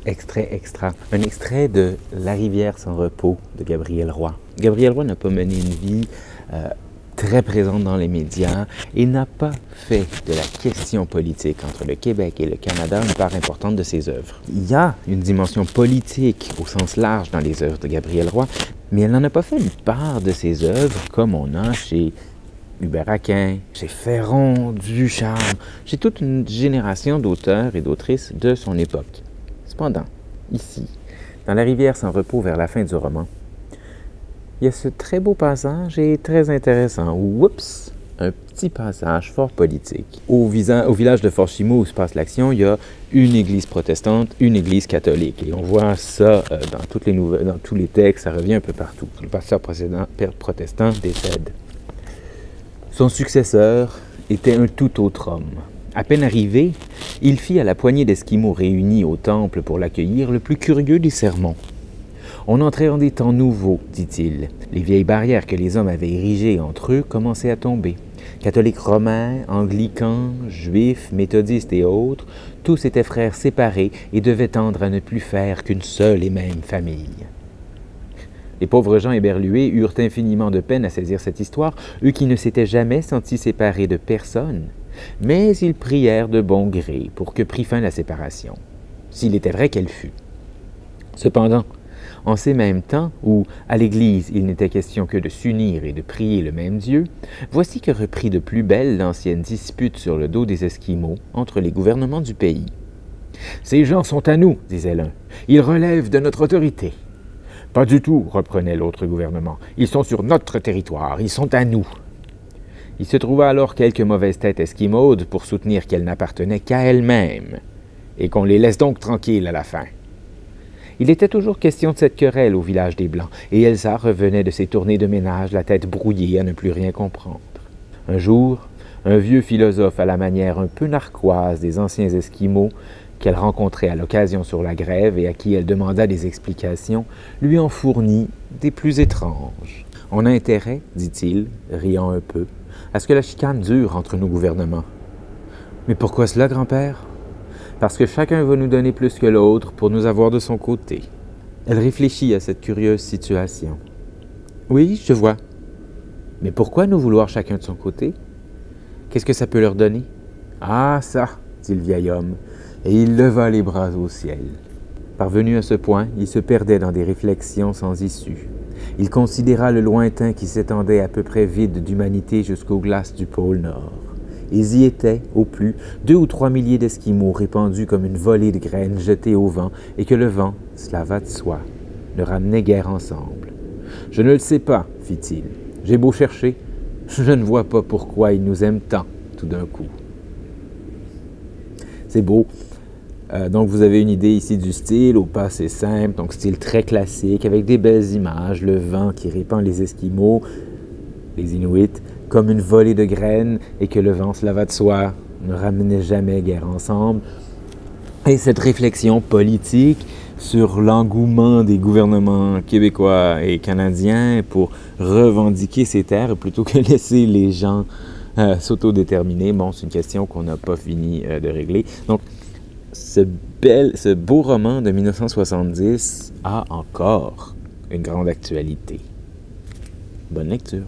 Extra. Un extrait de La rivière sans repos de Gabriel Roy. Gabriel Roy n'a pas mené une vie très présente dans les médias et n'a pas fait de la question politique entre le Québec et le Canada une part importante de ses œuvres. Il y a une dimension politique au sens large dans les œuvres de Gabriel Roy, mais elle n'en a pas fait une part de ses œuvres comme on a chez Hubert Aquin, chez Ferron, Ducharme, chez toute une génération d'auteurs et d'autrices de son époque. Cependant, ici, dans La rivière sans repos vers la fin du roman, il y a ce très beau passage et très intéressant. Oups! Un petit passage fort politique. Au village de Fort-Chimau où se passe l'action, il y a une église protestante, une église catholique. Et on voit ça dans toutes les nouvelles, dans tous les textes, ça revient un peu partout. Le pasteur protestant décède. Son successeur était un tout autre homme. À peine arrivé, il fit à la poignée d'Esquimaux réunis au temple pour l'accueillir le plus curieux des sermons. On entrait en des temps nouveaux, dit-il. Les vieilles barrières que les hommes avaient érigées entre eux commençaient à tomber. Catholiques romains, anglicans, juifs, méthodistes et autres, tous étaient frères séparés et devaient tendre à ne plus faire qu'une seule et même famille. Les pauvres gens éberlués eurent infiniment de peine à saisir cette histoire, eux qui ne s'étaient jamais sentis séparés de personne. Mais ils prièrent de bon gré pour que prît fin la séparation, s'il était vrai qu'elle fût. Cependant, en ces mêmes temps où, à l'Église, il n'était question que de s'unir et de prier le même Dieu, voici que reprit de plus belle l'ancienne dispute sur le dos des Esquimaux entre les gouvernements du pays. « Ces gens sont à nous, disait l'un. Ils relèvent de notre autorité. »« Pas du tout, reprenait l'autre gouvernement. Ils sont sur notre territoire, ils sont à nous. » Il se trouva alors quelques mauvaises têtes esquimaudes pour soutenir qu'elles n'appartenaient qu'à elles-mêmes, et qu'on les laisse donc tranquilles à la fin. Il était toujours question de cette querelle au village des Blancs, et Elsa revenait de ses tournées de ménage, la tête brouillée à ne plus rien comprendre. Un jour, un vieux philosophe à la manière un peu narquoise des anciens Esquimaux, qu'elle rencontrait à l'occasion sur la grève et à qui elle demanda des explications, lui en fournit des plus étranges. « On a intérêt, dit-il, riant un peu, à ce que la chicane dure entre nos gouvernements. »« Mais pourquoi cela, grand-père? » Parce que chacun va nous donner plus que l'autre pour nous avoir de son côté. Elle réfléchit à cette curieuse situation. Oui, je vois. Mais pourquoi nous vouloir chacun de son côté? Qu'est-ce que ça peut leur donner? Ah, ça, dit le vieil homme, et il leva les bras au ciel. Parvenu à ce point, il se perdait dans des réflexions sans issue. Il considéra le lointain qui s'étendait à peu près vide d'humanité jusqu'aux glaces du pôle Nord. Ils y étaient, au plus, 2 ou 3 milliers d'Esquimaux répandus comme une volée de graines jetées au vent, et que le vent, cela va de soi, ne ramenait guère ensemble. « Je ne le sais pas, fit-il. J'ai beau chercher, je ne vois pas pourquoi ils nous aiment tant, tout d'un coup. » C'est beau. Donc, vous avez une idée ici du style, au pas assez simple, donc style très classique, avec des belles images, le vent qui répand les Esquimaux, les Inuits, comme une volée de graines, et que le vent, cela va de soi, ne ramenait jamais guère ensemble. Et cette réflexion politique sur l'engouement des gouvernements québécois et canadiens pour revendiquer ces terres plutôt que laisser les gens s'autodéterminer. Bon, c'est une question qu'on n'a pas fini de régler. Donc, ce beau roman de 1970 a encore une grande actualité. Bonne lecture.